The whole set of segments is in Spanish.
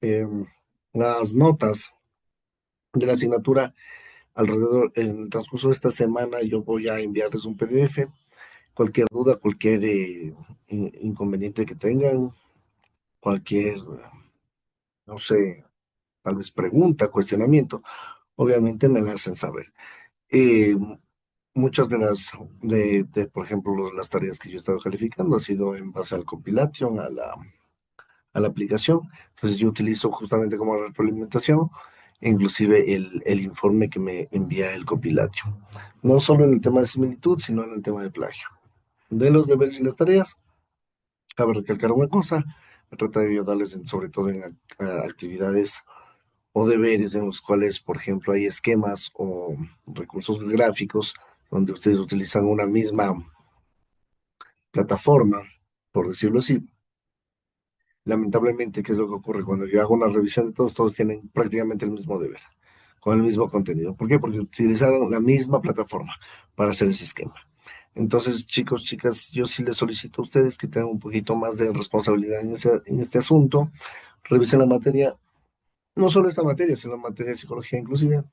em, las notas de la asignatura alrededor, en el transcurso de esta semana yo voy a enviarles un PDF. Cualquier duda, cualquier inconveniente que tengan, cualquier, no sé, tal vez pregunta, cuestionamiento, obviamente me la hacen saber. Eh, Muchas por ejemplo, las tareas que yo he estado calificando ha sido en base al compilation, a la aplicación. Entonces yo utilizo justamente como retroalimentación, inclusive el informe que me envía el compilation. No solo en el tema de similitud, sino en el tema de plagio. De los deberes y las tareas, cabe recalcar una cosa, me trata de ayudarles sobre todo en actividades o deberes en los cuales, por ejemplo, hay esquemas o recursos gráficos donde ustedes utilizan una misma plataforma, por decirlo así. Lamentablemente, ¿qué es lo que ocurre? Cuando yo hago una revisión de todos, todos tienen prácticamente el mismo deber, con el mismo contenido. ¿Por qué? Porque utilizaron la misma plataforma para hacer ese esquema. Entonces, chicos, chicas, yo sí les solicito a ustedes que tengan un poquito más de responsabilidad en este asunto. Revisen la materia, no solo esta materia, sino la materia de psicología inclusive,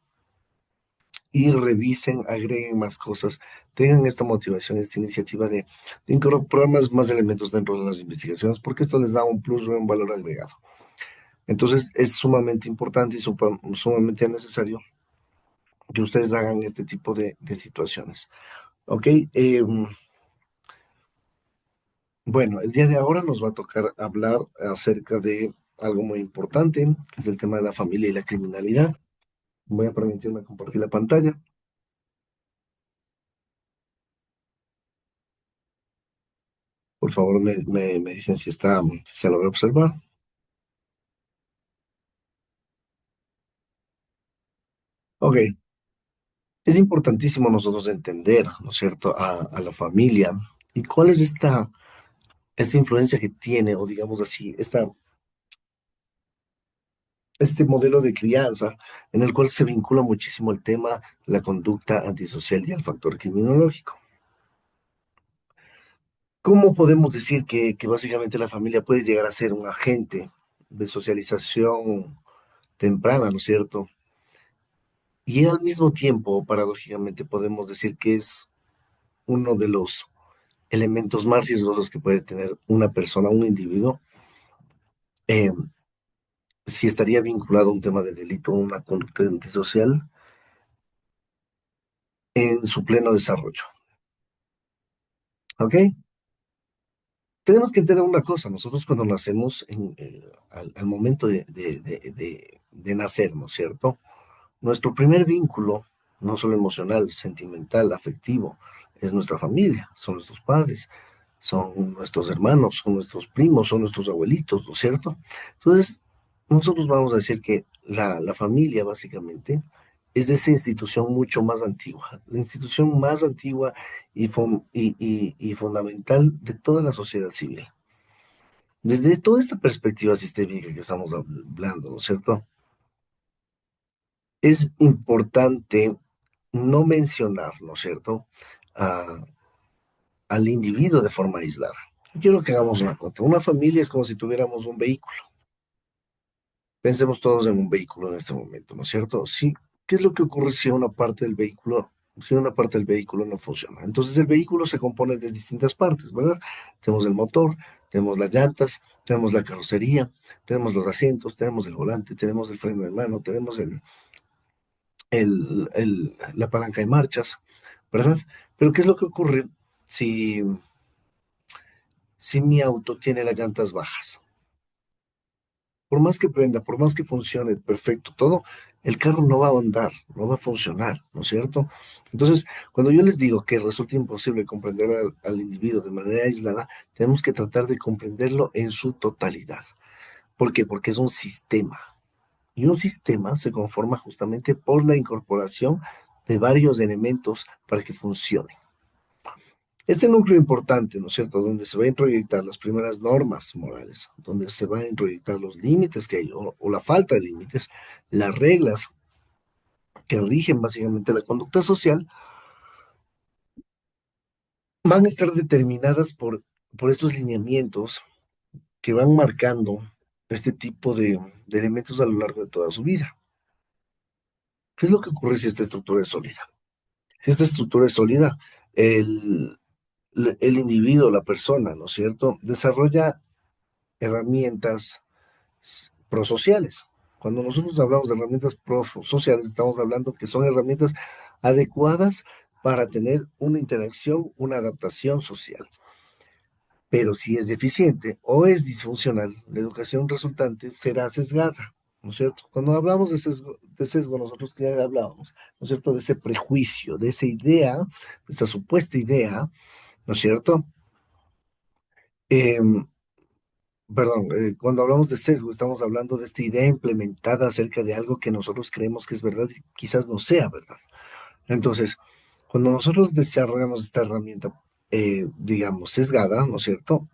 y revisen, agreguen más cosas, tengan esta motivación, esta iniciativa de incorporar más elementos dentro de las investigaciones, porque esto les da un plus, un valor agregado. Entonces, es sumamente importante y sumamente necesario que ustedes hagan este tipo de situaciones. ¿Ok? Bueno, el día de ahora nos va a tocar hablar acerca de algo muy importante, que es el tema de la familia y la criminalidad. Voy a permitirme compartir la pantalla. Por favor, me dicen si se logra observar. Ok, es importantísimo nosotros entender, ¿no es cierto?, a la familia y cuál es esta influencia que tiene, o digamos así, este modelo de crianza en el cual se vincula muchísimo el tema, la conducta antisocial y el factor criminológico. ¿Cómo podemos decir que básicamente la familia puede llegar a ser un agente de socialización temprana, ¿no es cierto? Y al mismo tiempo, paradójicamente, podemos decir que es uno de los elementos más riesgosos que puede tener una persona, un individuo, eh, si estaría vinculado a un tema de delito o una conducta antisocial en su pleno desarrollo. ¿Ok? Tenemos que entender una cosa, nosotros cuando nacemos, al momento de nacer, ¿no es cierto? Nuestro primer vínculo, no solo emocional, sentimental, afectivo, es nuestra familia, son nuestros padres, son nuestros hermanos, son nuestros primos, son nuestros abuelitos, ¿no es cierto? Entonces, nosotros vamos a decir que la familia básicamente es de esa institución mucho más antigua, la institución más antigua y fundamental de toda la sociedad civil. Desde toda esta perspectiva sistémica que estamos hablando, ¿no es cierto? Es importante no mencionar, ¿no es cierto?, a- al individuo de forma aislada. Yo quiero que hagamos una cuenta. Una familia es como si tuviéramos un vehículo. Pensemos todos en un vehículo en este momento, ¿no es cierto? Sí, ¿qué es lo que ocurre si una parte del vehículo no funciona? Entonces el vehículo se compone de distintas partes, ¿verdad? Tenemos el motor, tenemos las llantas, tenemos la carrocería, tenemos los asientos, tenemos el volante, tenemos el freno de mano, tenemos la palanca de marchas, ¿verdad? Pero ¿qué es lo que ocurre si, si mi auto tiene las llantas bajas? Por más que prenda, por más que funcione perfecto todo, el carro no va a andar, no va a funcionar, ¿no es cierto? Entonces, cuando yo les digo que resulta imposible comprender al individuo de manera aislada, tenemos que tratar de comprenderlo en su totalidad. ¿Por qué? Porque es un sistema. Y un sistema se conforma justamente por la incorporación de varios elementos para que funcione. Este núcleo importante, ¿no es cierto?, donde se va a introyectar las primeras normas morales, donde se van a introyectar los límites que hay o la falta de límites, las reglas que rigen básicamente la conducta social, van a estar determinadas por estos lineamientos que van marcando. este tipo de elementos a lo largo de toda su vida. ¿Qué es lo que ocurre si esta estructura es sólida? Si esta estructura es sólida, el, el individuo, la persona, ¿no es cierto?, desarrolla herramientas prosociales. Cuando nosotros hablamos de herramientas prosociales, estamos hablando que son herramientas adecuadas para tener una interacción, una adaptación social. Pero si es deficiente o es disfuncional, la educación resultante será sesgada, ¿no es cierto? Cuando hablamos de sesgo nosotros ya hablábamos, ¿no es cierto?, de ese prejuicio, de esa idea, de esa supuesta idea, ¿no es cierto? Em, Perdón, cuando hablamos de sesgo, estamos hablando de esta idea implementada acerca de algo que nosotros creemos que es verdad y quizás no sea verdad. Entonces, cuando nosotros desarrollamos esta herramienta, digamos, sesgada, ¿no es cierto?,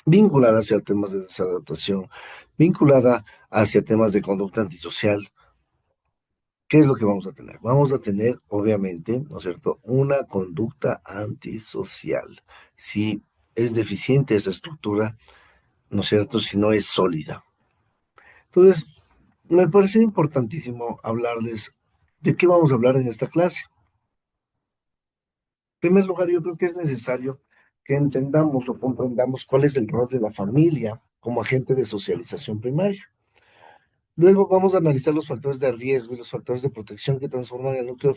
vinculada hacia temas de desadaptación, vinculada hacia temas de conducta antisocial, ¿qué es lo que vamos a tener? Vamos a tener, obviamente, ¿no es cierto?, una conducta antisocial. Si es deficiente esa estructura, ¿no es cierto?, si no es sólida. Entonces, me parece importantísimo hablarles de qué vamos a hablar en esta clase. En primer lugar, yo creo que es necesario que entendamos o comprendamos cuál es el rol de la familia como agente de socialización primaria. Luego vamos a analizar los factores de riesgo y los factores de protección que transforman el núcleo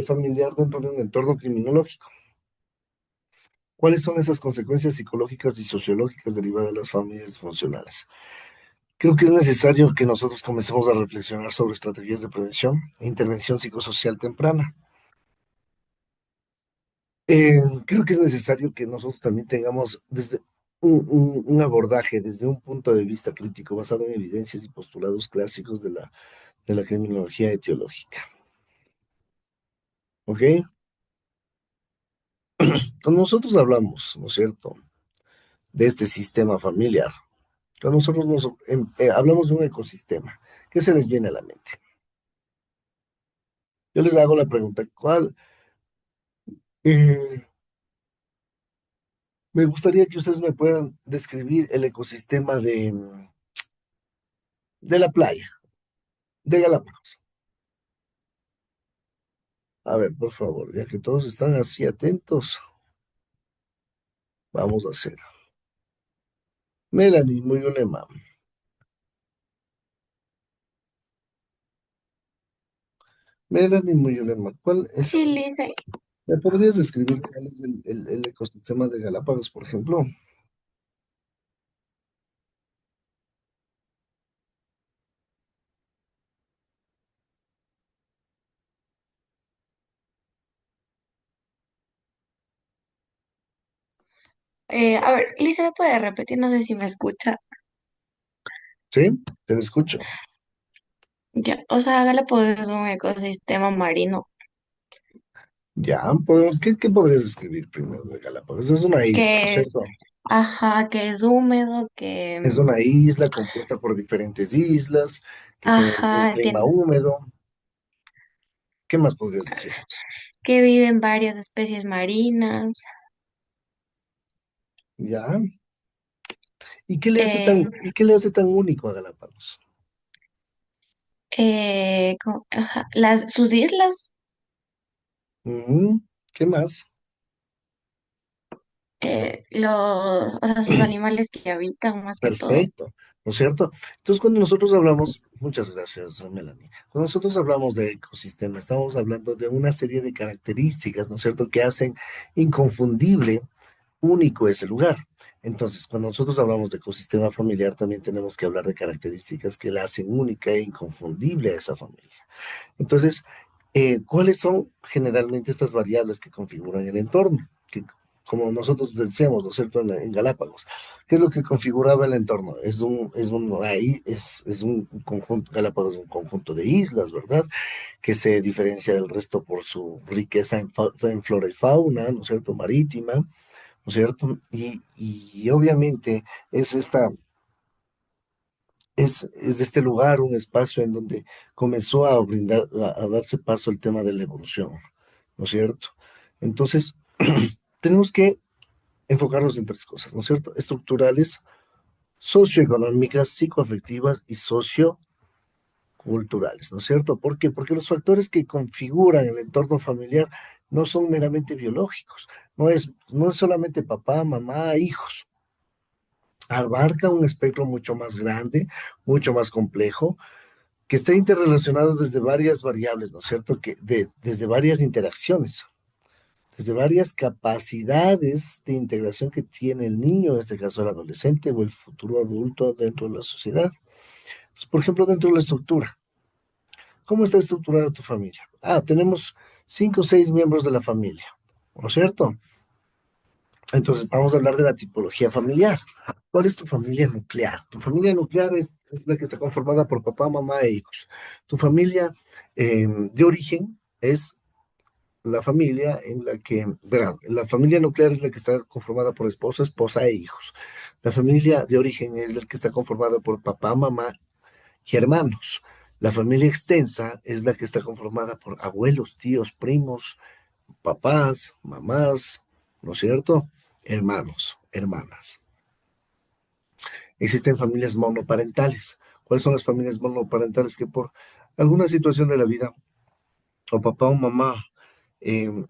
familiar dentro de un entorno criminológico. ¿Cuáles son esas consecuencias psicológicas y sociológicas derivadas de las familias disfuncionales? Creo que es necesario que nosotros comencemos a reflexionar sobre estrategias de prevención e intervención psicosocial temprana. Creo que es necesario que nosotros también tengamos desde un abordaje desde un punto de vista crítico basado en evidencias y postulados clásicos de la criminología etiológica. ¿Ok? Cuando nosotros hablamos, ¿no es cierto?, de este sistema familiar, cuando nosotros hablamos de un ecosistema, ¿qué se les viene a la mente? Yo les hago la pregunta, eh, me gustaría que ustedes me puedan describir el ecosistema de la playa, de Galápagos. A ver, por favor, ya que todos están así atentos, vamos a hacer. Melanie Muyulema. Melanie Muyulema, Sí, Lice. ¿me podrías describir cuál es el ecosistema de Galápagos, por ejemplo? A ver, Lice, ¿me puede repetir? No sé si me escucha. ¿Sí? Te lo escucho. Ya, o sea, Galápagos es un ecosistema marino Ya, podemos, ¿qué podrías describir primero de Galápagos? Es una isla, ¿no es que es, cierto? ajá, que es húmedo, Es una isla compuesta por diferentes islas que tienen un ajá, clima húmedo. ¿Qué más podrías decirnos? que viven varias especies marinas. Ya. eh, ¿Y qué le hace tan único a Galápagos? ajá, sus islas, Ujú. ¿Qué más? o sea, sus animales que habitan más que todo. Perfecto, ¿no es cierto? Entonces, cuando nosotros hablamos, muchas gracias, Melanie. Cuando nosotros hablamos de ecosistema, estamos hablando de una serie de características, ¿no es cierto?, que hacen inconfundible, único ese lugar. Entonces, cuando nosotros hablamos de ecosistema familiar, también tenemos que hablar de características que la hacen única e inconfundible a esa familia. Entonces, ¿cuáles son generalmente estas variables que configuran el entorno? Que, como nosotros decíamos, ¿no es cierto?, en Galápagos, ¿qué es lo que configuraba el entorno? Es un conjunto, Galápagos es un conjunto de islas, ¿verdad?, que se diferencia del resto por su riqueza en flora y fauna, ¿no es cierto?, marítima, ¿no es cierto? Y obviamente es esta es este lugar un espacio en donde comenzó a brindar, a darse paso el tema de la evolución, ¿no es cierto? Entonces, tenemos que enfocarnos en tres cosas, ¿no es cierto? Estructurales, socioeconómicas, psicoafectivas y socioculturales, ¿no es cierto? ¿Por qué? Porque los factores que configuran el entorno familiar no son meramente biológicos, no es solamente papá, mamá, hijos, abarca un espectro mucho más grande, mucho más complejo, que está interrelacionado desde varias variables, ¿no es cierto? Desde varias interacciones, desde varias capacidades de integración que tiene el niño, en este caso el adolescente o el futuro adulto dentro de la sociedad. Pues, por ejemplo, dentro de la estructura, ¿cómo está estructurada tu familia? Tenemos 5 o 6 miembros de la familia, ¿no es cierto? Entonces, vamos a hablar de la tipología familiar. ¿Cuál es tu familia nuclear? Tu familia nuclear es la que está conformada por papá, mamá e hijos. Tu familia de origen es la familia en la que, verán, la familia nuclear es la que está conformada por esposo, esposa e hijos. La familia de origen es la que está conformada por papá, mamá y hermanos. La familia extensa es la que está conformada por abuelos, tíos, primos, papás, mamás, ¿no es cierto? Hermanos, hermanas. Existen familias monoparentales. ¿Cuáles son las familias monoparentales? Que por alguna situación de la vida, o papá o mamá eh,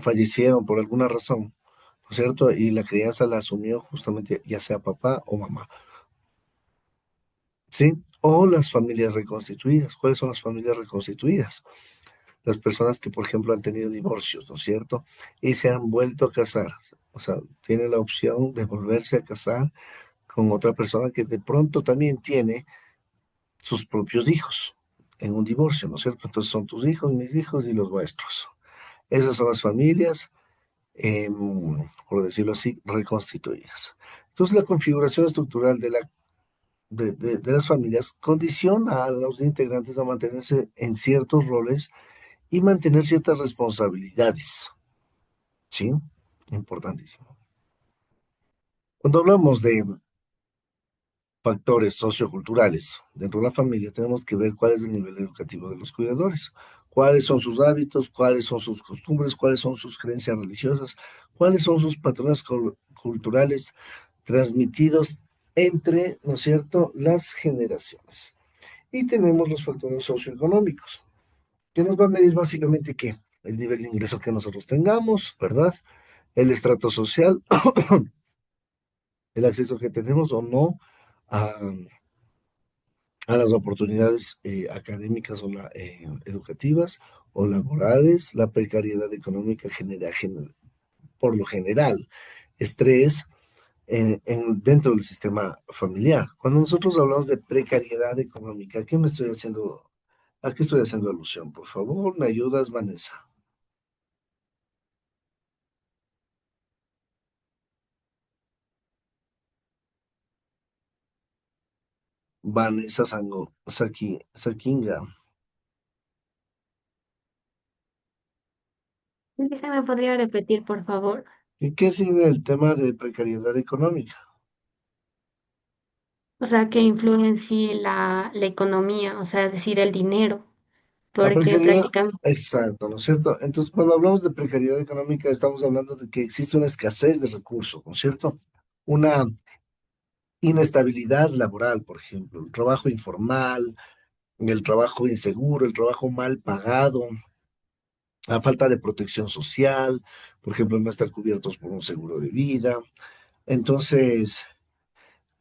fallecieron por alguna razón, ¿no es cierto? Y la crianza la asumió justamente ya sea papá o mamá, ¿sí? O las familias reconstituidas. ¿Cuáles son las familias reconstituidas? Las personas que, por ejemplo, han tenido divorcios, ¿no es cierto? Y se han vuelto a casar. O sea, tienen la opción de volverse a casar con otra persona que de pronto también tiene sus propios hijos en un divorcio, ¿no es cierto? Entonces son tus hijos, mis hijos y los nuestros. Esas son las familias, por decirlo así, reconstituidas. Entonces la configuración estructural de las familias condiciona a los integrantes a mantenerse en ciertos roles y mantener ciertas responsabilidades, ¿sí? Importantísimo. Cuando hablamos de factores socioculturales dentro de la familia, tenemos que ver cuál es el nivel educativo de los cuidadores, cuáles son sus hábitos, cuáles son sus costumbres, cuáles son sus creencias religiosas, cuáles son sus patrones culturales transmitidos entre, ¿no es cierto?, las generaciones. Y tenemos los factores socioeconómicos, que nos va a medir básicamente qué, el nivel de ingreso que nosotros tengamos, ¿verdad? El estrato social, el acceso que tenemos o no a las oportunidades académicas educativas o laborales, la precariedad económica genera, por lo general, estrés dentro del sistema familiar. Cuando nosotros hablamos de precariedad económica, ¿a qué estoy haciendo alusión? Por favor, ¿me ayudas, Vanessa? Vanessa Sakinga. ¿Y se me podría repetir, por favor? ¿Y qué sigue el tema de precariedad económica? O sea, que influencia la economía, o sea, es decir, el dinero, La porque precariedad, prácticamente, exacto, ¿no es cierto? Entonces, cuando hablamos de precariedad económica, estamos hablando de que existe una escasez de recursos, ¿no es cierto? Una inestabilidad laboral, por ejemplo, el trabajo informal, el trabajo inseguro, el trabajo mal pagado, la falta de protección social, por ejemplo, no estar cubiertos por un seguro de vida. Entonces,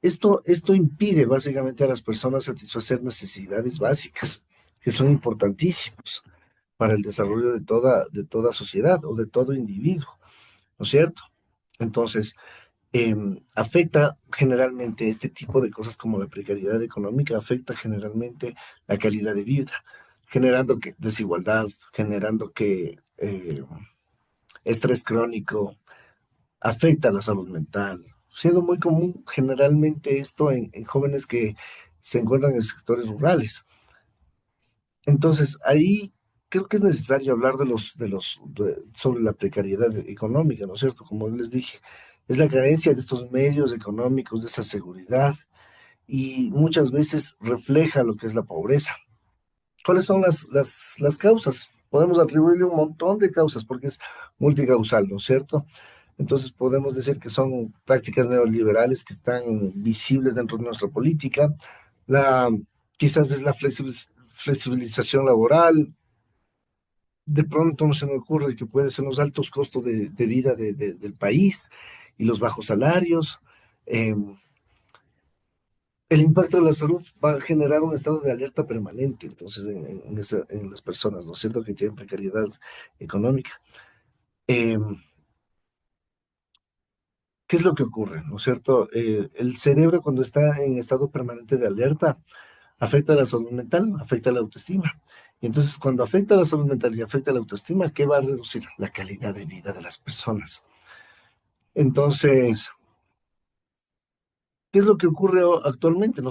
esto impide básicamente a las personas satisfacer necesidades básicas, que son importantísimas para el desarrollo de toda sociedad o de todo individuo, ¿no es cierto? Entonces, afecta generalmente este tipo de cosas como la precariedad económica, afecta generalmente la calidad de vida, generando desigualdad, generando que estrés crónico, afecta la salud mental, siendo muy común generalmente esto en jóvenes que se encuentran en sectores rurales. Entonces, ahí creo que es necesario hablar sobre la precariedad económica, ¿no es cierto? Como les dije, es la carencia de estos medios económicos, de esa seguridad, y muchas veces refleja lo que es la pobreza. ¿Cuáles son las causas? Podemos atribuirle un montón de causas porque es multicausal, ¿no es cierto? Entonces podemos decir que son prácticas neoliberales que están visibles dentro de nuestra política. La, quizás es la flexibilización laboral. De pronto no se me ocurre que pueden ser los altos costos de vida del país y los bajos salarios. Eh, el impacto de la salud va a generar un estado de alerta permanente, entonces, en las personas, ¿no es cierto?, que tienen precariedad económica. Eh, ¿Qué es lo que ocurre? ¿No es cierto? El cerebro cuando está en estado permanente de alerta afecta a la salud mental, afecta a la autoestima. Y entonces cuando afecta a la salud mental y afecta a la autoestima, ¿qué va a reducir? La calidad de vida de las personas. Entonces, ¿qué es lo que ocurre actualmente?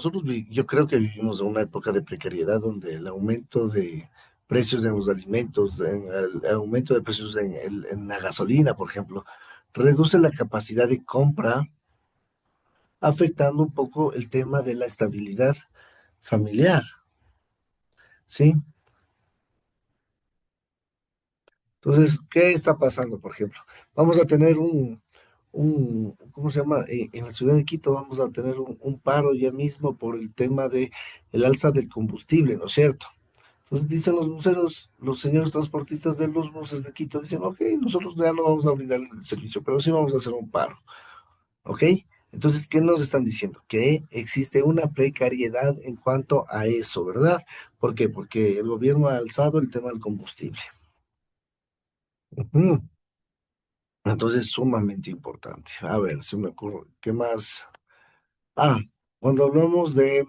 Yo creo que vivimos en una época de precariedad donde el aumento de precios en los alimentos, el aumento de precios en la gasolina, por ejemplo, reduce la capacidad de compra, afectando un poco el tema de la estabilidad familiar, ¿sí? Entonces, ¿qué está pasando, por ejemplo? Vamos a tener ¿cómo se llama? En la ciudad de Quito vamos a tener un paro ya mismo por el tema de el alza del combustible, ¿no es cierto? Entonces dicen los buceros, los señores transportistas de los buses de Quito, dicen, ok, nosotros ya no vamos a brindar el servicio, pero sí vamos a hacer un paro, ¿ok? Entonces, ¿qué nos están diciendo? Que existe una precariedad en cuanto a eso, ¿verdad? ¿Por qué? Porque el gobierno ha alzado el tema del combustible. Ujú. Entonces, sumamente importante. A ver, se me ocurre, ¿qué más? Ah, cuando hablamos de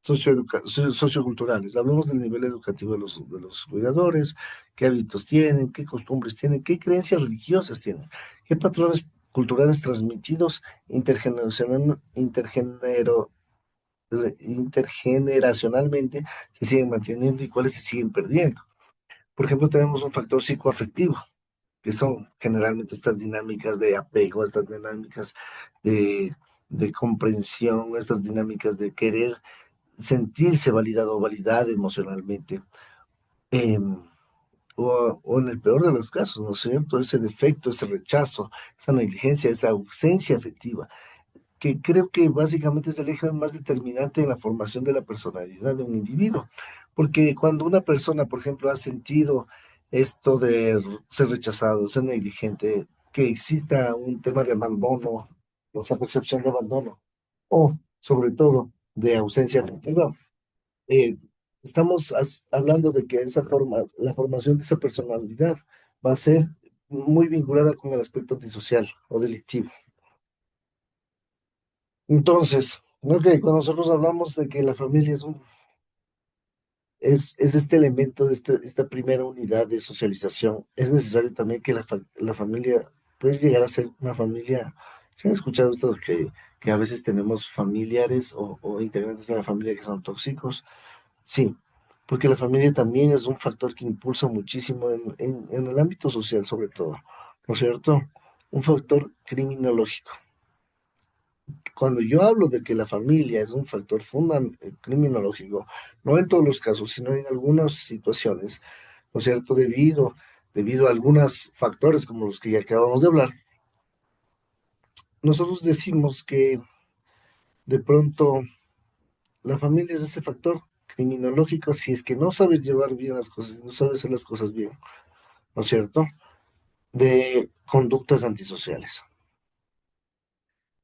socioculturales, hablamos del nivel educativo de los cuidadores, qué hábitos tienen, qué costumbres tienen, qué creencias religiosas tienen, qué patrones culturales transmitidos intergeneracionalmente se siguen manteniendo y cuáles se siguen perdiendo. Por ejemplo, tenemos un factor psicoafectivo que son generalmente estas dinámicas de apego, estas dinámicas de, de comprensión, estas dinámicas de querer sentirse validado o validada emocionalmente, eh, o en el peor de los casos, ¿no es cierto? Ese defecto, ese rechazo, esa negligencia, esa ausencia afectiva que creo que básicamente es el eje más determinante en la formación de la personalidad de un individuo. Porque cuando una persona, por ejemplo, ha sentido esto de ser rechazado, ser negligente, que exista un tema de abandono, esa percepción de abandono, o sobre todo de ausencia afectiva, eh, estamos hablando de que la formación de esa personalidad va a ser muy vinculada con el aspecto antisocial o delictivo. Entonces, ¿no? Que cuando nosotros hablamos de que la familia es este elemento de esta primera unidad de socialización, es necesario también que la familia puede llegar a ser una familia. ¿Se han escuchado esto de que a veces tenemos familiares o integrantes de la familia que son tóxicos? Sí, porque la familia también es un factor que impulsa muchísimo en el ámbito social, sobre todo, ¿no es cierto? Un factor criminológico. Cuando yo hablo de que la familia es un factor criminológico, no en todos los casos, sino en algunas situaciones, ¿no es cierto? Debido a algunos factores como los que ya acabamos de hablar, nosotros decimos que de pronto la familia es ese factor criminológico si es que no sabe llevar bien las cosas, no sabe hacer las cosas bien, ¿no es cierto? De conductas antisociales.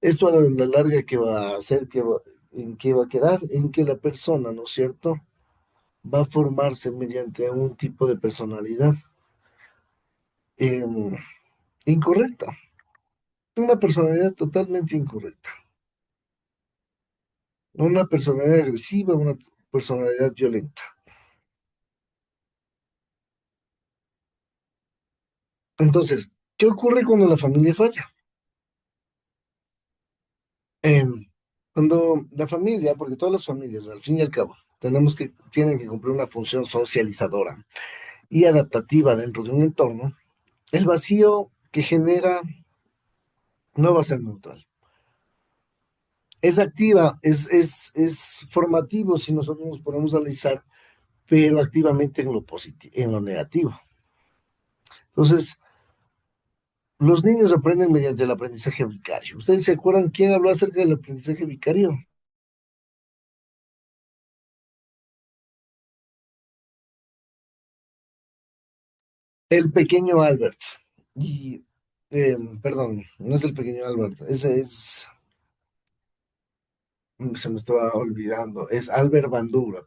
Esto a la larga, ¿qué va a hacer? ¿En qué va a quedar? En que la persona, ¿no es cierto?, va a formarse mediante un tipo de personalidad em, incorrecta, una personalidad totalmente incorrecta, una personalidad agresiva, una personalidad violenta. Entonces, ¿qué ocurre cuando la familia falla? Em, Cuando la familia, porque todas las familias, al fin y al cabo, tienen que cumplir una función socializadora y adaptativa dentro de un entorno, el vacío que genera no va a ser neutral. Es activa, es formativo si nosotros nos ponemos a analizar, pero activamente en lo positivo, en lo negativo. Entonces, Los niños aprenden mediante el aprendizaje vicario. ¿Ustedes se acuerdan quién habló acerca del aprendizaje vicario? El pequeño Albert. Y, perdón, no es el pequeño Albert, ese es, se me estaba olvidando, es Albert Bandura,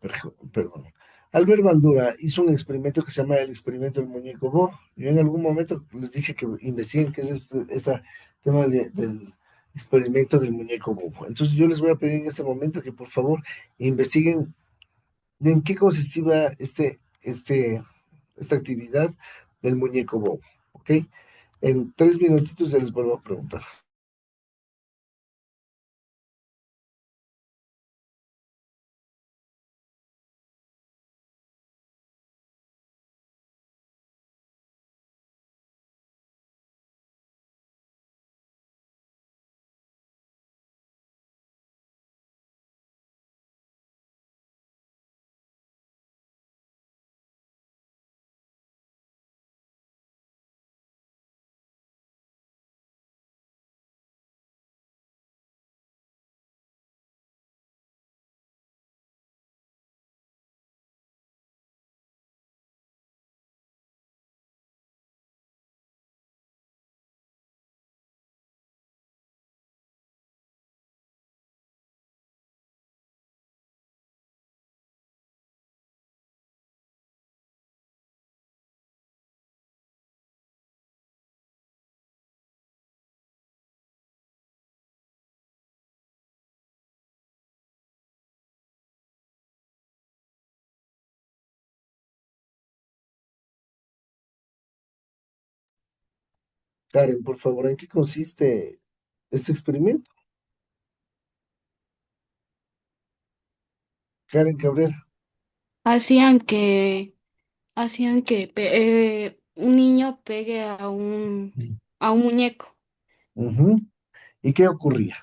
perdón. Albert Bandura hizo un experimento que se llama el experimento del muñeco Bob. Yo en algún momento les dije que investiguen qué es este tema del experimento del muñeco Bob. Entonces yo les voy a pedir en este momento que por favor investiguen de en qué consistía esta actividad del muñeco Bob. ¿Ok? En 3 minutitos ya les vuelvo a preguntar. Karen, por favor, ¿en qué consiste este experimento? Karen Cabrera. Hacían que, un niño pegue Mm. a un muñeco. Ujú. ¿Y qué ocurría?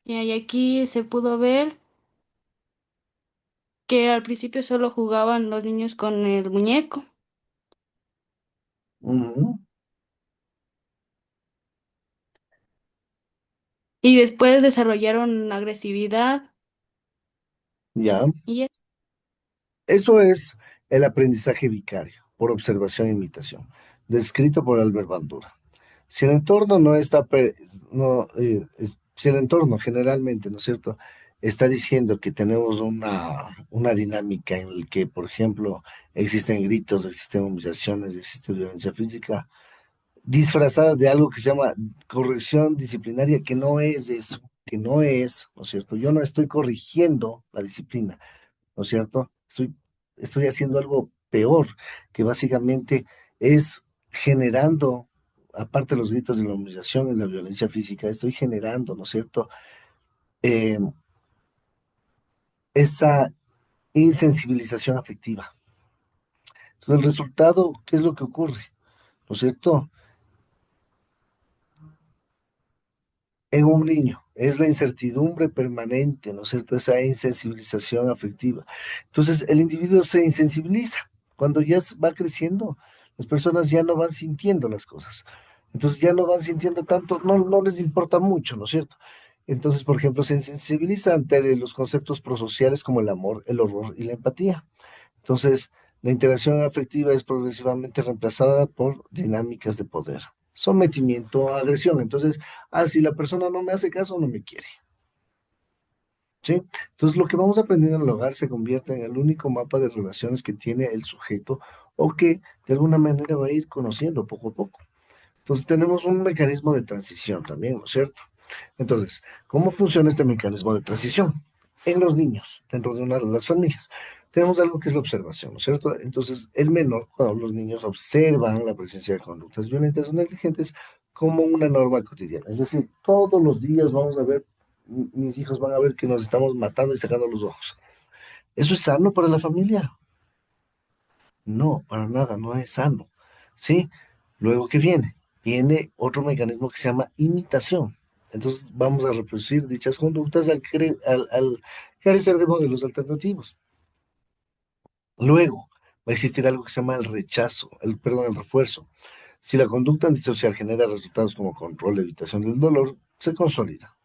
Y aquí se pudo ver que al principio solo jugaban los niños con el muñeco Ujú. y después desarrollaron agresividad Ya. y es Esto es el aprendizaje vicario, por observación e imitación, descrito por Albert Bandura. Si el entorno no está, no, si el entorno generalmente, ¿no es cierto?, está diciendo que tenemos una dinámica en la que, por ejemplo, existen gritos, existen humillaciones, existe violencia física, disfrazada de algo que se llama corrección disciplinaria, que no es eso, que no es, ¿no es cierto? Yo no estoy corrigiendo la disciplina, ¿no es cierto? Estoy haciendo algo peor, que básicamente es generando, aparte de los gritos de la humillación y la violencia física, estoy generando, ¿no es cierto? Eh, esa insensibilización afectiva. Entonces, el resultado, ¿qué es lo que ocurre? ¿No es cierto? En un niño. Es la incertidumbre permanente, ¿no es cierto? Esa insensibilización afectiva. Entonces, el individuo se insensibiliza. Cuando ya va creciendo, las personas ya no van sintiendo las cosas. Entonces, ya no van sintiendo tanto, no les importa mucho, ¿no es cierto? Entonces, por ejemplo, se insensibiliza ante los conceptos prosociales como el amor, el horror y la empatía. Entonces, la interacción afectiva es progresivamente reemplazada por dinámicas de poder, sometimiento, agresión. Entonces, si la persona no me hace caso, no me quiere. ¿Sí? Entonces, lo que vamos aprendiendo en el hogar se convierte en el único mapa de relaciones que tiene el sujeto o que de alguna manera va a ir conociendo poco a poco. Entonces, tenemos un mecanismo de transición también, ¿no es cierto? Entonces, ¿cómo funciona este mecanismo de transición? En los niños, dentro de una de las familias. Tenemos algo que es la observación, ¿no es cierto? Entonces, el menor, cuando los niños observan la presencia de conductas violentas o negligentes como una norma cotidiana. Es decir, todos los días vamos a ver, mis hijos van a ver que nos estamos matando y sacando los ojos. ¿Eso es sano para la familia? No, para nada, no es sano. ¿Sí? Luego, ¿qué viene? Viene otro mecanismo que se llama imitación. Entonces, vamos a reproducir dichas conductas al carecer de modelos alternativos. Luego, va a existir algo que se llama el rechazo, perdón, el refuerzo. Si la conducta antisocial genera resultados como control, evitación del dolor, se consolida.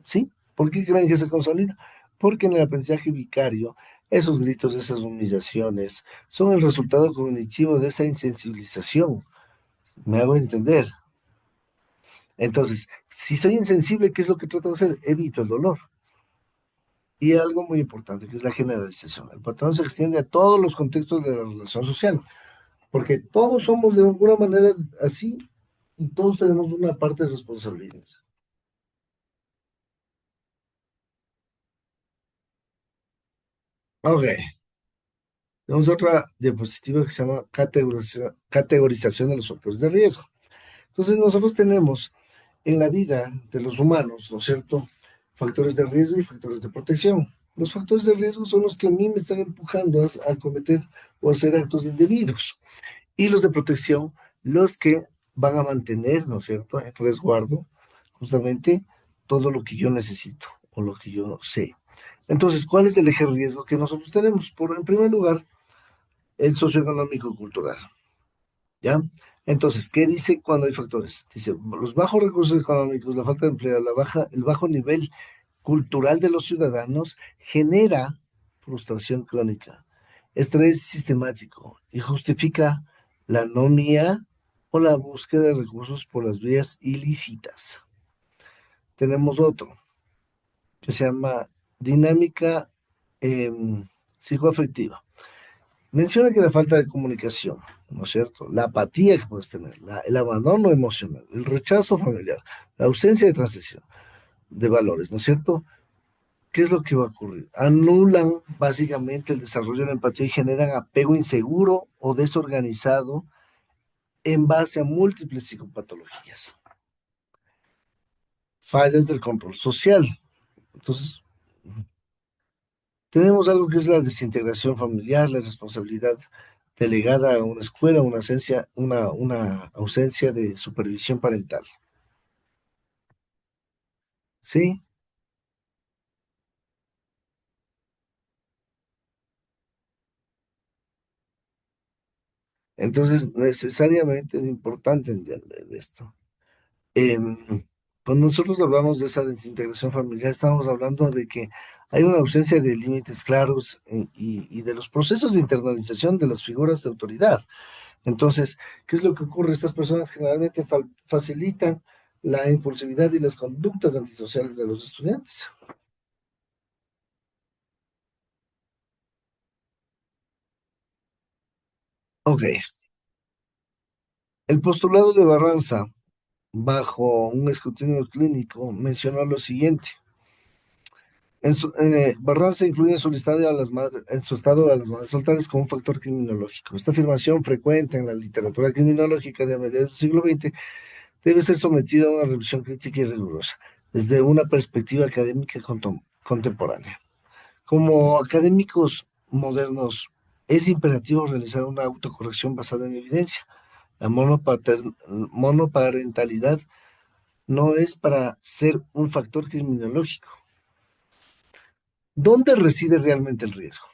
¿Sí? ¿Por qué creen que se consolida? Porque en el aprendizaje vicario, esos gritos, esas humillaciones, son el resultado cognitivo de esa insensibilización. ¿Me hago entender? Entonces, si soy insensible, ¿qué es lo que trato de hacer? Evito el dolor. Y algo muy importante, que es la generalización. El patrón se extiende a todos los contextos de la relación social, porque todos somos de alguna manera así y todos tenemos una parte de responsabilidad. Ok, tenemos otra diapositiva que se llama categorización de los factores de riesgo. Entonces, nosotros tenemos en la vida de los humanos, ¿no es cierto? Factores de riesgo y factores de protección. Los factores de riesgo son los que a mí me están empujando a cometer o hacer actos indebidos. Y los de protección, los que van a mantener, ¿no es cierto?, en resguardo justamente todo lo que yo necesito o lo que yo sé. Entonces, ¿cuál es el eje de riesgo que nosotros tenemos? En primer lugar, el socioeconómico y cultural, ¿ya? Entonces, ¿qué dice cuando hay factores? Dice, los bajos recursos económicos, la falta de empleo, el bajo nivel cultural de los ciudadanos genera frustración crónica, estrés sistemático y justifica la anomia o la búsqueda de recursos por las vías ilícitas. Tenemos otro que se llama dinámica psicoafectiva. Menciona que la falta de comunicación, ¿no es cierto? La apatía que puedes tener, el abandono emocional, el rechazo familiar, la ausencia de transición de valores, ¿no es cierto? ¿Qué es lo que va a ocurrir? Anulan básicamente el desarrollo de la empatía y generan apego inseguro o desorganizado en base a múltiples psicopatologías. Fallas del control social. Entonces, tenemos algo que es la desintegración familiar, la responsabilidad delegada a una escuela, una ausencia de supervisión parental. ¿Sí? Entonces, necesariamente es importante entender esto. Em, Cuando nosotros hablamos de esa desintegración familiar, estamos hablando de que hay una ausencia de límites claros y de los procesos de internalización de las figuras de autoridad. Entonces, ¿qué es lo que ocurre? Estas personas generalmente facilitan la impulsividad y las conductas antisociales de los estudiantes. Ok, el postulado de Barranza, bajo un escrutinio clínico, mencionó lo siguiente. Barranza incluye en su listado en su estado a las madres solteras como un factor criminológico. Esta afirmación frecuente en la literatura criminológica de mediados del siglo XX debe ser sometida a una revisión crítica y rigurosa desde una perspectiva académica contemporánea. Como académicos modernos, es imperativo realizar una autocorrección basada en evidencia. La monoparentalidad no es para ser un factor criminológico. ¿Dónde reside realmente el riesgo?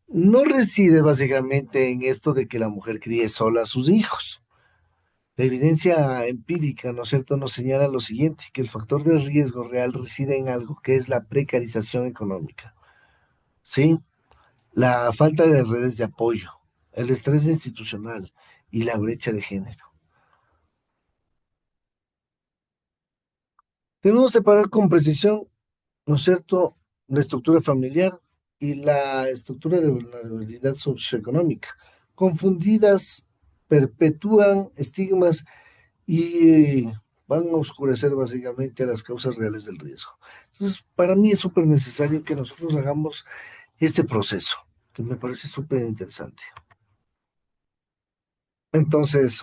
No reside básicamente en esto de que la mujer críe sola a sus hijos. La evidencia empírica, ¿no es cierto?, nos señala lo siguiente, que el factor de riesgo real reside en algo que es la precarización económica, ¿sí? La falta de redes de apoyo, el estrés institucional y la brecha de género. Debemos separar con precisión, ¿no es cierto?, la estructura familiar y la estructura de vulnerabilidad socioeconómica. Confundidas, perpetúan estigmas y van a oscurecer básicamente las causas reales del riesgo. Entonces, para mí es súper necesario que nosotros hagamos este proceso, que me parece súper interesante. Entonces,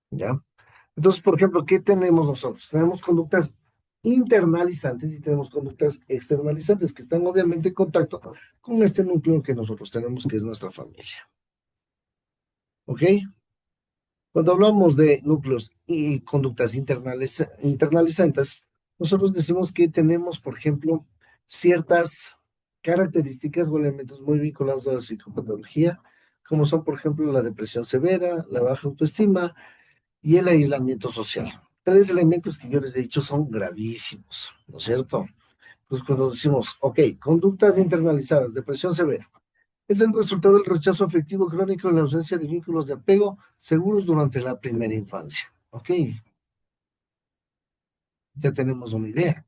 ¿ya? Entonces, por ejemplo, ¿qué tenemos nosotros? Tenemos conductas internalizantes y tenemos conductas externalizantes que están obviamente en contacto con este núcleo que nosotros tenemos, que es nuestra familia. ¿Ok? Cuando hablamos de núcleos y conductas internalizantes, nosotros decimos que tenemos, por ejemplo, ciertas características o elementos muy vinculados a la psicopatología, como son, por ejemplo, la depresión severa, la baja autoestima y el aislamiento social. Tres elementos que yo les he dicho son gravísimos, ¿no es cierto? Entonces, cuando decimos, ok, conductas internalizadas, depresión severa, es el resultado del rechazo afectivo crónico y la ausencia de vínculos de apego seguros durante la primera infancia. Ok, ya tenemos una idea.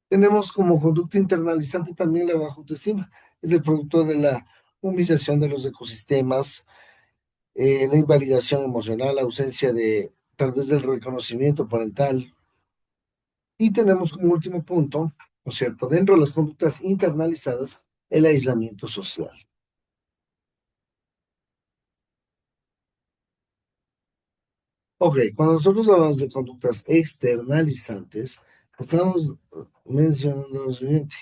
Tenemos como conducta internalizante también la baja autoestima. Es el producto de la humillación de los ecosistemas, la invalidación emocional, la ausencia de tal vez del reconocimiento parental. Y tenemos como último punto, ¿no es cierto? Dentro de las conductas internalizadas, el aislamiento social. Ok, cuando nosotros hablamos de conductas externalizantes, estamos mencionando lo siguiente,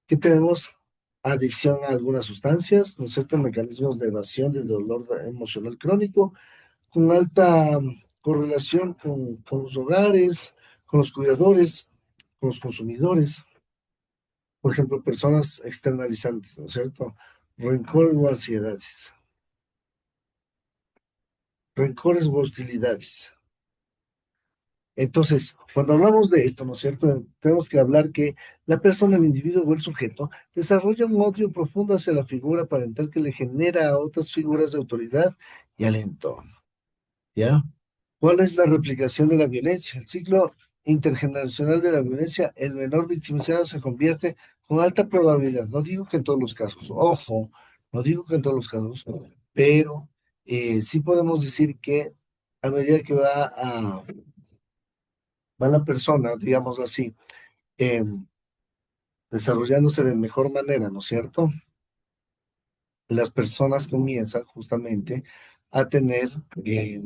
que tenemos adicción a algunas sustancias, ¿no es cierto? Mecanismos de evasión del dolor emocional crónico, con alta correlación con los hogares, con los cuidadores, con los consumidores, por ejemplo, personas externalizantes, ¿no es cierto? Rencor o ansiedades, rencores o hostilidades. Entonces, cuando hablamos de esto, ¿no es cierto? Tenemos que hablar que la persona, el individuo o el sujeto desarrolla un odio profundo hacia la figura parental que le genera a otras figuras de autoridad y al entorno, ¿ya? ¿Cuál es la replicación de la violencia? El ciclo intergeneracional de la violencia, el menor victimizado se convierte con alta probabilidad, no digo que en todos los casos, ojo, no digo que en todos los casos, pero sí podemos decir que a medida que va la persona, digámoslo así, eh, desarrollándose de mejor manera, ¿no es cierto? Las personas comienzan justamente a tener eh,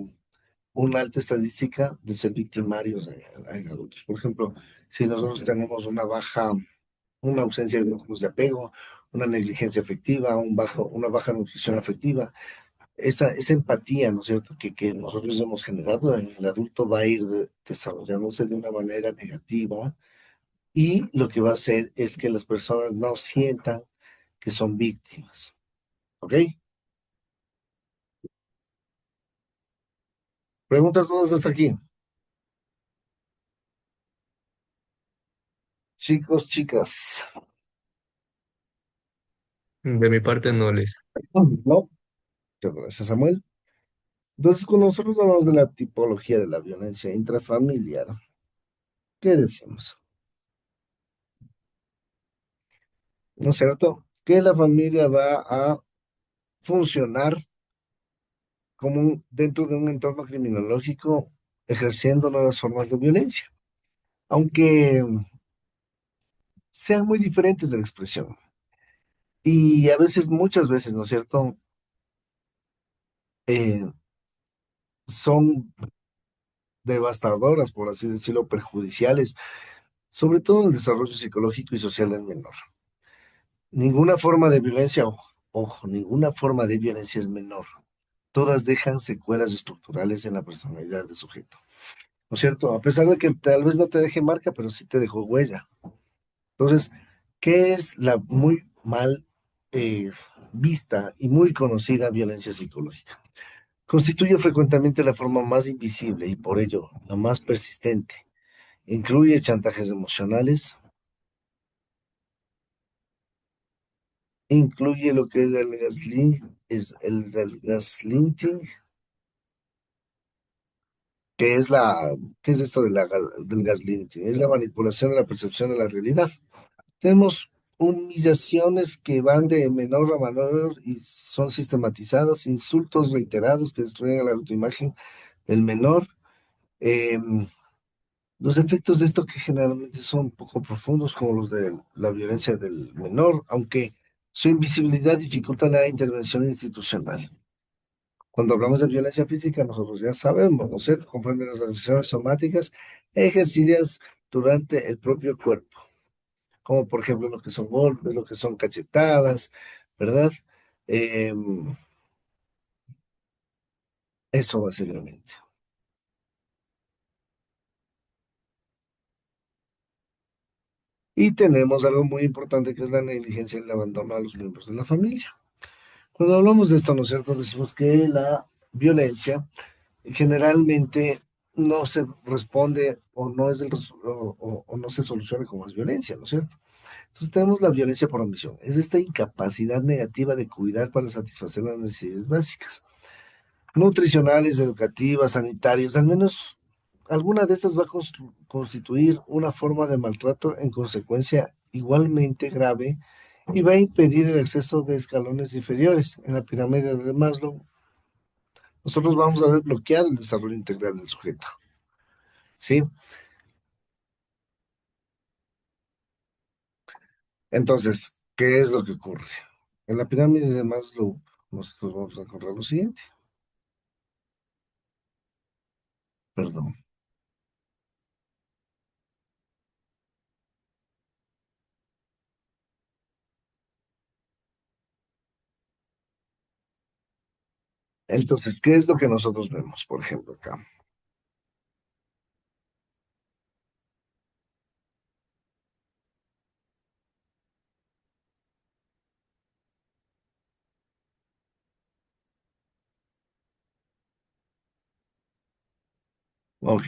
una alta estadística de ser victimarios en adultos. Por ejemplo, si nosotros tenemos una ausencia de vínculos de apego, una negligencia afectiva, una baja nutrición afectiva, esa empatía, ¿no es cierto?, que nosotros hemos generado en el adulto va a ir desarrollándose de una manera negativa y lo que va a hacer es que las personas no sientan que son víctimas. ¿Ok? Preguntas todas hasta aquí. Chicos, chicas. De mi parte no les. No, muchas gracias, Samuel. Entonces, cuando nosotros hablamos de la tipología de la violencia intrafamiliar, ¿qué decimos? ¿No es cierto? Que la familia va a funcionar como dentro de un entorno criminológico, ejerciendo nuevas formas de violencia, aunque sean muy diferentes de la expresión. Y a veces, muchas veces, ¿no es cierto? Eh, son devastadoras, por así decirlo, perjudiciales, sobre todo en el desarrollo psicológico y social del menor. Ninguna forma de violencia, ojo, ojo, ninguna forma de violencia es menor. Todas dejan secuelas estructurales en la personalidad del sujeto. ¿No es cierto? A pesar de que tal vez no te deje marca, pero sí te dejó huella. Entonces, ¿qué es la muy mal eh, vista y muy conocida violencia psicológica? Constituye frecuentemente la forma más invisible y por ello la más persistente. Incluye chantajes emocionales, incluye lo que es el del gaslighting, que es ¿qué es esto de del gaslighting? Es la manipulación de la percepción de la realidad. Tenemos humillaciones que van de menor a menor y son sistematizadas, insultos reiterados que destruyen la autoimagen del menor. Em, los efectos de esto que generalmente son poco profundos, como los de la violencia del menor, aunque su invisibilidad dificulta la intervención institucional. Cuando hablamos de violencia física, nosotros ya sabemos, ¿no es cierto? Comprende las relaciones somáticas ejercidas durante el propio cuerpo, como por ejemplo lo que son golpes, lo que son cachetadas, ¿verdad? Em, Eso básicamente. Y tenemos algo muy importante que es la negligencia y el abandono a los miembros de la familia. Cuando hablamos de esto, ¿no es cierto? Decimos que la violencia generalmente no se responde o no es o no se soluciona como es violencia, ¿no es cierto? Entonces tenemos la violencia por omisión. Es esta incapacidad negativa de cuidar para satisfacer las necesidades básicas, nutricionales, educativas, sanitarias. Al menos alguna de estas va a constituir una forma de maltrato en consecuencia igualmente grave y va a impedir el acceso de escalones inferiores en la pirámide de Maslow. Nosotros vamos a ver bloqueado el desarrollo integral del sujeto, ¿sí? Entonces, ¿qué es lo que ocurre? En la pirámide de Maslow, nosotros vamos a encontrar lo siguiente, perdón. Entonces, ¿qué es lo que nosotros vemos, por ejemplo, acá? Ok,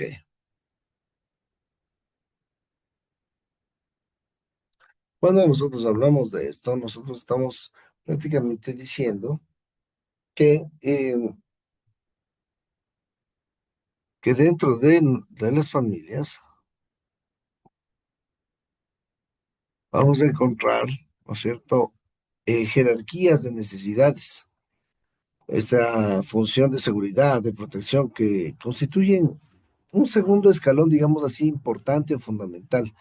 cuando nosotros hablamos de esto, nosotros estamos prácticamente diciendo que dentro de las familias vamos a encontrar, ¿no es cierto?, jerarquías de necesidades, esta función de seguridad, de protección que constituyen un segundo escalón, digamos así, importante, fundamental.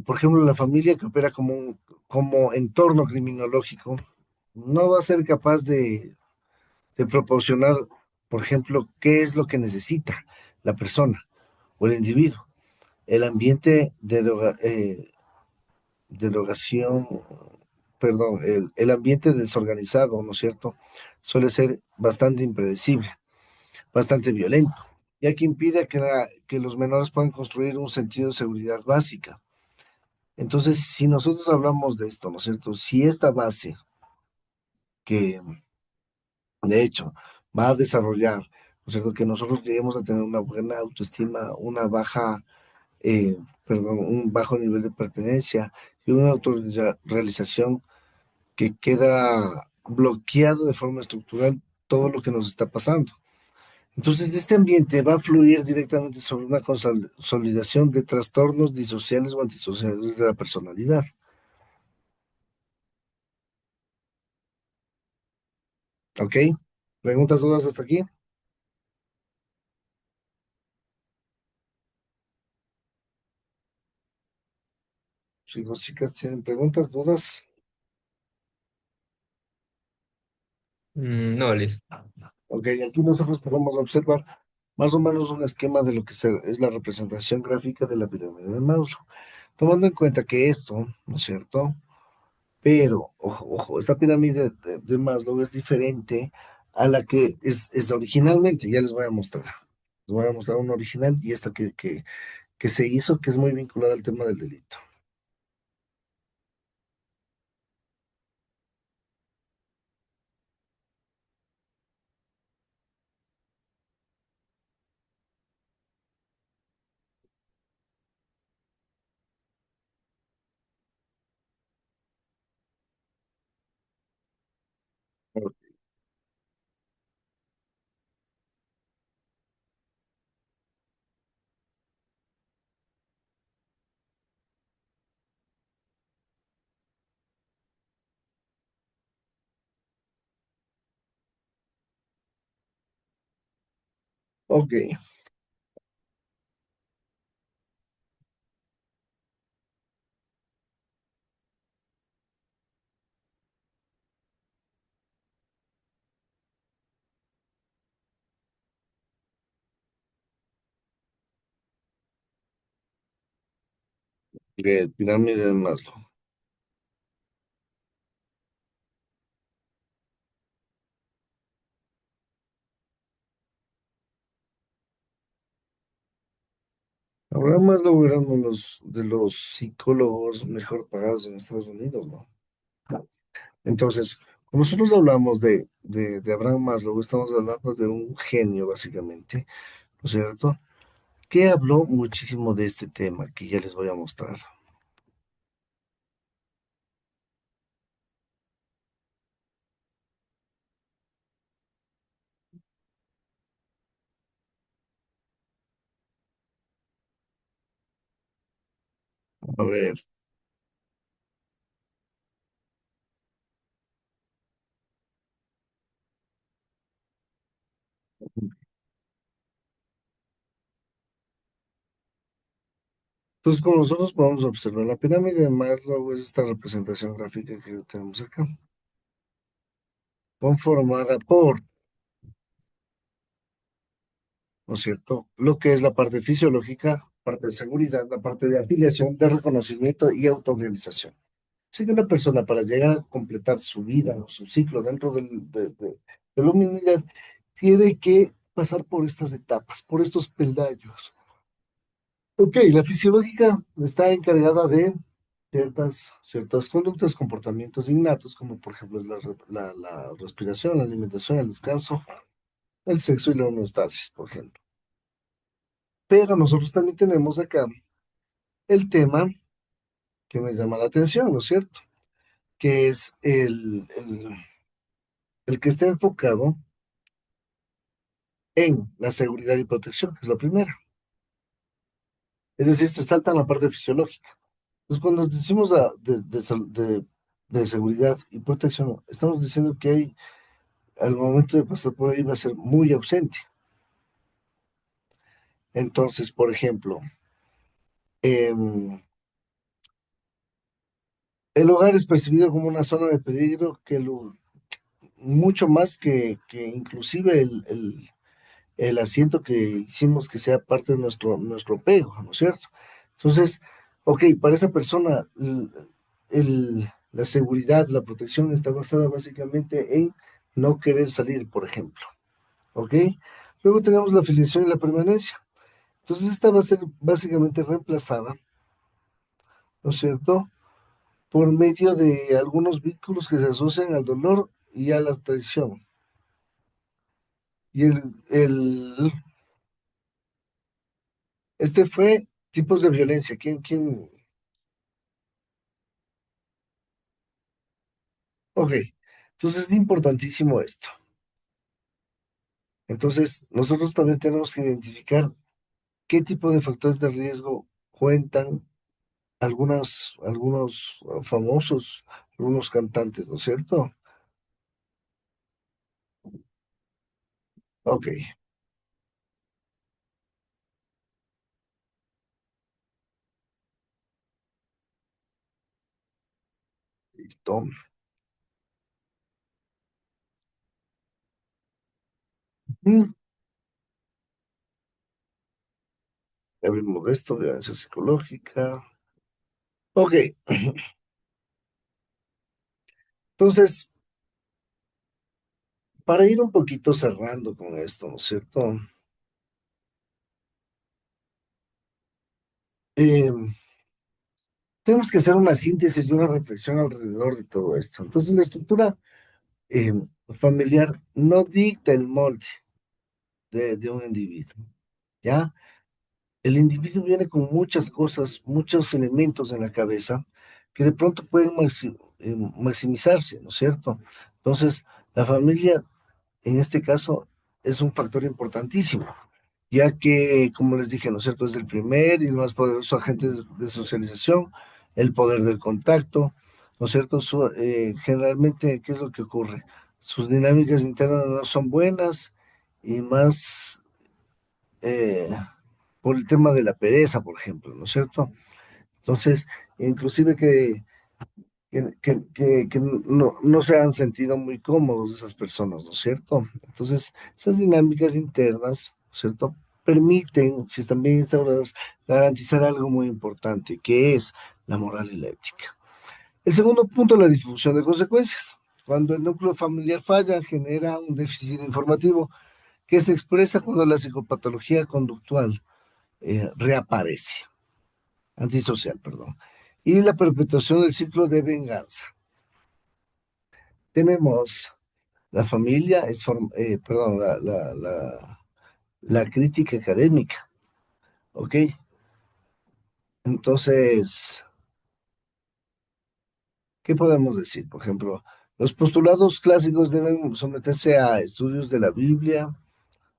Por ejemplo, la familia que opera como entorno criminológico no va a ser capaz de proporcionar, por ejemplo, qué es lo que necesita la persona o el individuo. El ambiente de drogación, perdón, el ambiente desorganizado, ¿no es cierto? Suele ser bastante impredecible, bastante violento, ya que impide que los menores puedan construir un sentido de seguridad básica. Entonces, si nosotros hablamos de esto, ¿no es cierto? Si esta base que, de hecho, va a desarrollar, ¿no es cierto? Que nosotros lleguemos a tener una buena autoestima, una baja, perdón, un bajo nivel de pertenencia y una autorrealización que queda bloqueado de forma estructural todo lo que nos está pasando. Entonces, este ambiente va a fluir directamente sobre una consolidación de trastornos disociales o antisociales de la personalidad. ¿Ok? ¿Preguntas, dudas hasta aquí? Chicos, chicas, ¿tienen preguntas, dudas? No, Liz. Ok, aquí nosotros podemos observar más o menos un esquema de lo que es la representación gráfica de la pirámide de Maslow, tomando en cuenta que esto, ¿no es cierto? Pero, ojo, ojo, esta pirámide de Maslow es diferente a la que es originalmente, ya les voy a mostrar. Les voy a mostrar una original y esta que se hizo, que es muy vinculada al tema del delito. Ok, pirámide de Maslow. Abraham Maslow era uno de los psicólogos mejor pagados en Estados Unidos, ¿no? Entonces, cuando nosotros hablamos de Abraham Maslow, estamos hablando de un genio, básicamente, ¿no es cierto? Que habló muchísimo de este tema que ya les voy a mostrar. A ver, entonces, como nosotros podemos observar, la pirámide de Maslow es esta representación gráfica que tenemos acá, conformada por, ¿no es cierto? Lo que es la parte fisiológica, parte de seguridad, la parte de afiliación, de reconocimiento y autorrealización. Así que una persona para llegar a completar su vida o su ciclo dentro de la humanidad tiene que pasar por estas etapas, por estos peldaños. Ok, la fisiológica está encargada de ciertas conductas, comportamientos innatos, como por ejemplo la respiración, la alimentación, el descanso, el sexo y la homeostasis, por ejemplo. Pero nosotros también tenemos acá el tema que me llama la atención, ¿no es cierto? Que es el que está enfocado en la seguridad y protección, que es la primera. Es decir, se saltan la parte fisiológica. Entonces, cuando decimos de seguridad y protección, estamos diciendo que hay, al momento de pasar por ahí, va a ser muy ausente. Entonces, por ejemplo, em, el hogar es percibido como una zona de peligro mucho más que inclusive el asiento que hicimos que sea parte de nuestro apego, ¿no es cierto? Entonces, ok, para esa persona la seguridad, la protección está basada básicamente en no querer salir, por ejemplo, ¿ok? Luego tenemos la afiliación y la permanencia. Entonces, esta va a ser básicamente reemplazada, ¿no es cierto? Por medio de algunos vínculos que se asocian al dolor y a la traición. Y este fue tipos de violencia. ¿Quién? Ok, entonces es importantísimo esto. Entonces, nosotros también tenemos que identificar qué tipo de factores de riesgo cuentan algunos famosos, algunos cantantes, ¿no es cierto? Ok, listo. Mm, ya vimos esto, violencia psicológica. Ok, entonces, para ir un poquito cerrando con esto, ¿no es cierto? Tenemos que hacer una síntesis y una reflexión alrededor de todo esto. Entonces, la estructura eh, familiar no dicta el molde de un individuo, ¿ya? El individuo viene con muchas cosas, muchos elementos en la cabeza que de pronto pueden maximizarse, ¿no es cierto? Entonces, la familia, en este caso, es un factor importantísimo, ya que, como les dije, ¿no es cierto? Es el primer y el más poderoso agente de socialización, el poder del contacto, ¿no es cierto? Generalmente, ¿qué es lo que ocurre? Sus dinámicas internas no son buenas y más eh, por el tema de la pereza, por ejemplo, ¿no es cierto? Entonces, inclusive que no se han sentido muy cómodos esas personas, ¿no es cierto? Entonces, esas dinámicas internas, ¿no es cierto? Permiten, si están bien instauradas, garantizar algo muy importante, que es la moral y la ética. El segundo punto, la difusión de consecuencias. Cuando el núcleo familiar falla, genera un déficit informativo que se expresa cuando la psicopatología conductual reaparece, antisocial, perdón. Y la perpetuación del ciclo de venganza. Tenemos la familia, perdón, la crítica académica, ¿ok? Entonces, ¿qué podemos decir? Por ejemplo, los postulados clásicos deben someterse a estudios de la Biblia,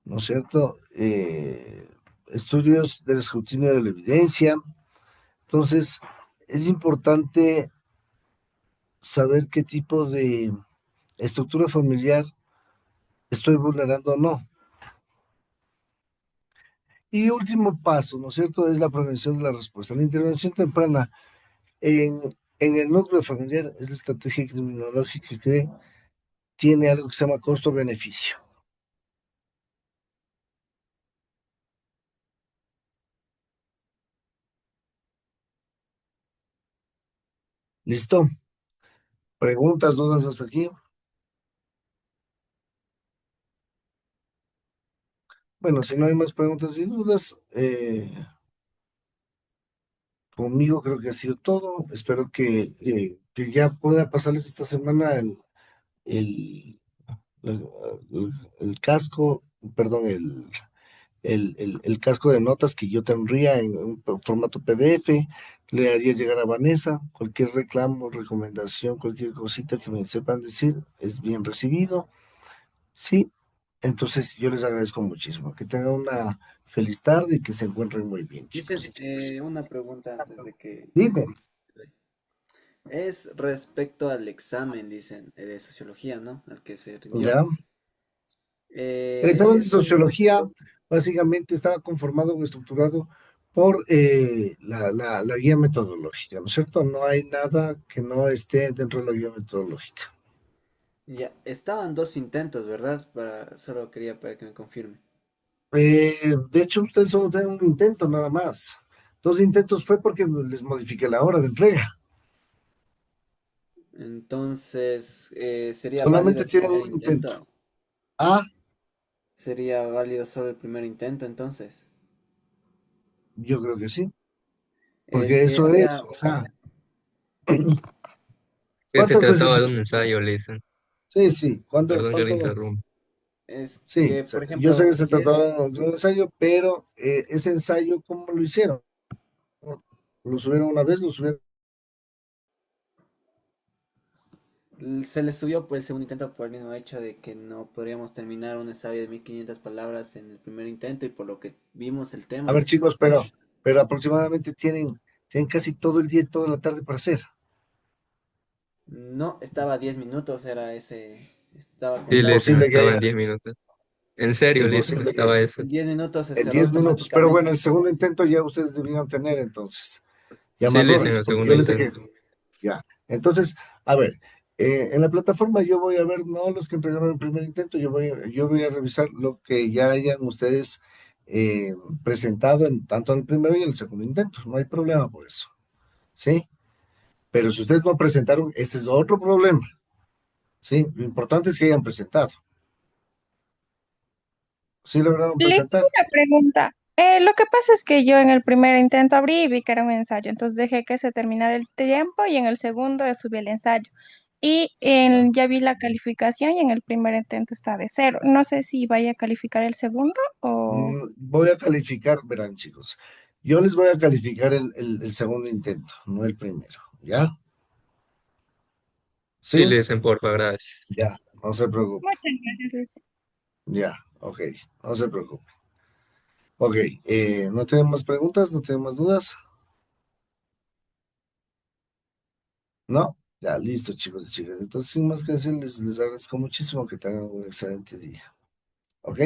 ¿no es cierto? Estudios del escrutinio de la evidencia. Entonces, es importante saber qué tipo de estructura familiar estoy vulnerando o no. Y último paso, ¿no es cierto? Es la prevención de la respuesta. La intervención temprana en, en el núcleo familiar es la estrategia criminológica que tiene algo que se llama costo-beneficio. ¿Listo? ¿Preguntas, dudas hasta aquí? Bueno, si no hay más preguntas y dudas, conmigo creo que ha sido todo. Espero que ya pueda pasarles esta semana el, la- el casco, perdón, el casco de notas que yo tendría en un formato PDF. Le haría llegar a Vanessa cualquier reclamo, recomendación, cualquier cosita que me sepan decir, es bien recibido. Sí, entonces yo les agradezco muchísimo. Que tengan una feliz tarde y que se encuentren muy bien, chicos y Dicen, chicas. una pregunta antes de que... Dime, Es respecto al examen, dicen, de sociología, ¿no? Al que se rindió. ¿ya? El examen de Este, sociología básicamente estaba conformado o estructurado por la guía metodológica, ¿no es cierto? No hay nada que no esté dentro de la guía metodológica. ya, estaban dos intentos, ¿verdad? Solo quería para que me confirme. De hecho, ustedes solo tienen un intento nada más. Dos intentos fue porque les modifiqué la hora de entrega. Entonces, ¿sería válido Solamente el tienen primer un intento. intento? Ah, ¿Sería válido solo el primer intento entonces? yo creo que sí, Es porque que, eso o es, sea, o sea, Que se ¿cuántas trataba veces? de un ensayo, le dicen. Sí, sí, Perdón que le ¿cuánto? interrumpa. es Sí, que, por yo sé ejemplo, que se si es, trataba de un ensayo, pero ese ensayo, ¿cómo lo hicieron? Lo subieron una vez, lo subieron. se le subió por el segundo intento por el mismo hecho de que no podríamos terminar un ensayo de 1500 palabras en el primer intento y por lo que vimos el A ver, tema. chicos, pero aproximadamente tienen casi todo el día y toda la tarde para hacer. No, estaba a 10 minutos, era ese, estaba Sí, le dicen, Imposible que estaba en haya, 10 minutos. En serio, le dicen, imposible que estaba eso. en 10 minutos se en cerró 10 minutos. Pero bueno, automáticamente. el segundo intento ya ustedes debían tener entonces, ya Sí, más le dicen horas, el porque segundo yo les dejé, intento. ya. Entonces, a ver, en la plataforma yo voy a ver, no los que entregaron el primer intento, yo voy a revisar lo que ya hayan ustedes eh, presentado tanto en el primero y en el segundo intento. No hay problema por eso, ¿sí? Pero si ustedes no presentaron, este es otro problema, ¿sí? Lo importante es que hayan presentado. ¿Sí lograron Les presentar? tengo una pregunta. Lo que pasa es que yo en el primer intento abrí y vi que era un ensayo, entonces dejé que se terminara el tiempo y en el segundo subí el ensayo. Y Ya. ya vi la calificación y en el primer intento está de cero. No sé si vaya a calificar el segundo o... Voy a calificar, verán chicos, yo les voy a calificar el segundo intento, no el primero, ¿ya? Sí, ¿Sí? le dicen, porfa, gracias. Ya, no se preocupe, Muchas gracias, Luis. ya, ok, no se preocupe. Ok, ¿no tienen más preguntas? ¿No tienen más dudas? ¿No? Ya, listo chicos y chicas. Entonces, sin más que decir, les agradezco muchísimo que tengan un excelente día. ¿Ok?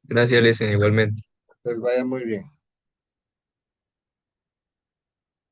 Gracias, le dicen igualmente. Les vaya muy bien.